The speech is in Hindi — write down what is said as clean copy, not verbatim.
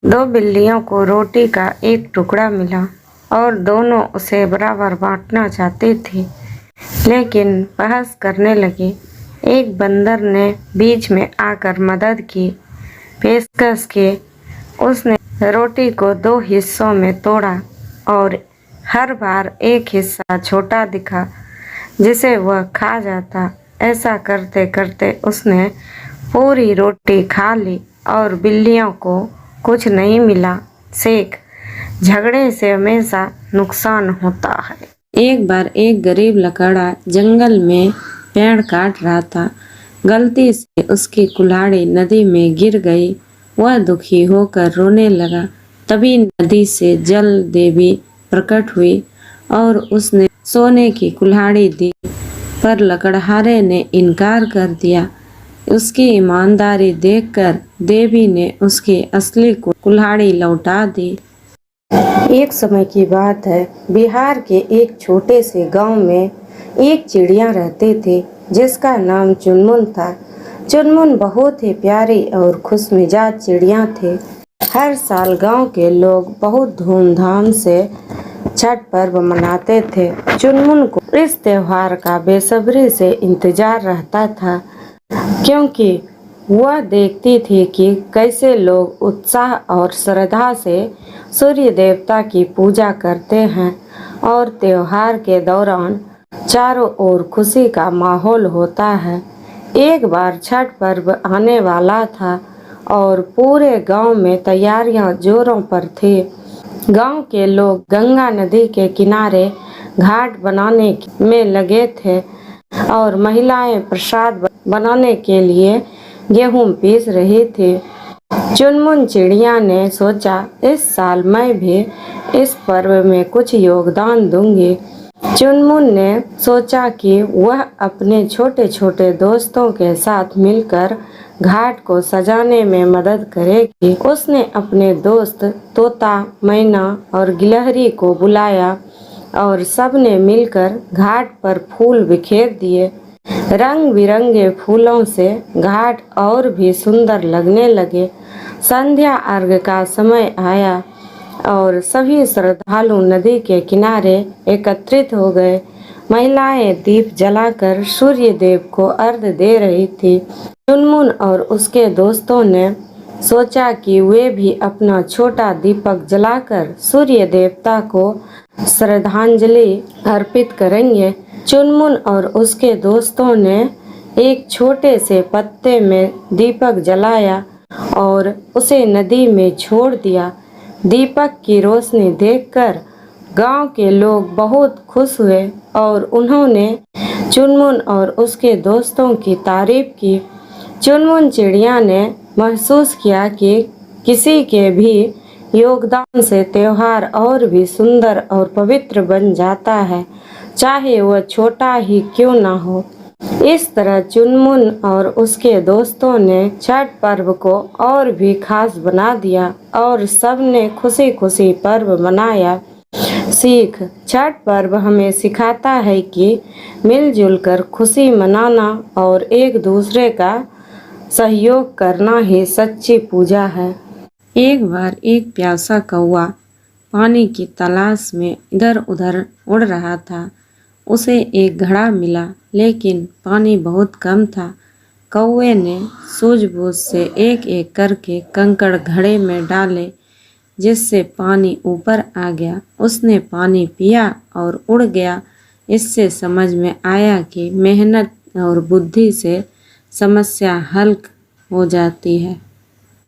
दो बिल्लियों को रोटी का एक टुकड़ा मिला और दोनों उसे बराबर बांटना चाहती थी, लेकिन बहस करने लगी। एक बंदर ने बीच में आकर मदद की पेशकश की। उसने रोटी को दो हिस्सों में तोड़ा और हर बार एक हिस्सा छोटा दिखा जिसे वह खा जाता। ऐसा करते करते उसने पूरी रोटी खा ली और बिल्लियों को कुछ नहीं मिला। सीख, झगड़े से हमेशा नुकसान होता है। एक बार एक गरीब लकड़ा जंगल में पेड़ काट रहा था। गलती से उसकी कुल्हाड़ी नदी में गिर गई। वह दुखी होकर रोने लगा। तभी नदी से जल देवी प्रकट हुई और उसने सोने की कुल्हाड़ी दी, पर लकड़हारे ने इनकार कर दिया। उसकी ईमानदारी देखकर देवी ने उसकी असली कुल्हाड़ी लौटा दी। एक समय की बात है, बिहार के एक छोटे से गांव में एक चिड़िया रहती थी जिसका नाम चुनमुन था। चुनमुन बहुत ही प्यारी और खुशमिजाज चिड़िया थी। हर साल गांव के लोग बहुत धूमधाम से छठ पर्व मनाते थे। चुनमुन को इस त्योहार का बेसब्री से इंतजार रहता था, क्योंकि वह देखती थी कि कैसे लोग उत्साह और श्रद्धा से सूर्य देवता की पूजा करते हैं और त्योहार के दौरान चारों ओर खुशी का माहौल होता है। एक बार छठ पर्व आने वाला था और पूरे गांव में तैयारियां जोरों पर थी। गांव के लोग गंगा नदी के किनारे घाट बनाने में लगे थे और महिलाएं प्रसाद बनाने के लिए गेहूं पीस रही थी। चुनमुन चिड़िया ने सोचा, इस साल मैं भी इस पर्व में कुछ योगदान दूंगी। चुनमुन ने सोचा कि वह अपने छोटे छोटे दोस्तों के साथ मिलकर घाट को सजाने में मदद करेगी। उसने अपने दोस्त तोता, मैना और गिलहरी को बुलाया और सबने मिलकर घाट पर फूल बिखेर दिए। रंग बिरंगे फूलों से घाट और भी सुंदर लगने लगे। संध्या अर्घ का समय आया और सभी श्रद्धालु नदी के किनारे एकत्रित हो गए। महिलाएं दीप जलाकर सूर्य देव को अर्घ्य दे रही थी। चुनमुन और उसके दोस्तों ने सोचा कि वे भी अपना छोटा दीपक जलाकर सूर्य देवता को श्रद्धांजलि अर्पित करेंगे। चुनमुन और उसके दोस्तों ने एक छोटे से पत्ते में दीपक जलाया और उसे नदी में छोड़ दिया। दीपक की रोशनी देखकर गांव के लोग बहुत खुश हुए और उन्होंने चुनमुन और उसके दोस्तों की तारीफ की। चुनमुन चिड़िया ने महसूस किया कि किसी के भी योगदान से त्योहार और भी सुंदर और पवित्र बन जाता है, चाहे वह छोटा ही क्यों ना हो। इस तरह चुनमुन और उसके दोस्तों ने छठ पर्व को और भी खास बना दिया और सबने खुशी खुशी पर्व मनाया। सीख, छठ पर्व हमें सिखाता है कि मिलजुल कर खुशी मनाना और एक दूसरे का सहयोग करना ही सच्ची पूजा है। एक बार एक प्यासा कौवा पानी की तलाश में इधर उधर उड़ रहा था। उसे एक घड़ा मिला, लेकिन पानी बहुत कम था। कौवे ने सूझबूझ से एक एक करके कंकड़ घड़े में डाले, जिससे पानी ऊपर आ गया। उसने पानी पिया और उड़ गया। इससे समझ में आया कि मेहनत और बुद्धि से समस्या हल हो जाती है।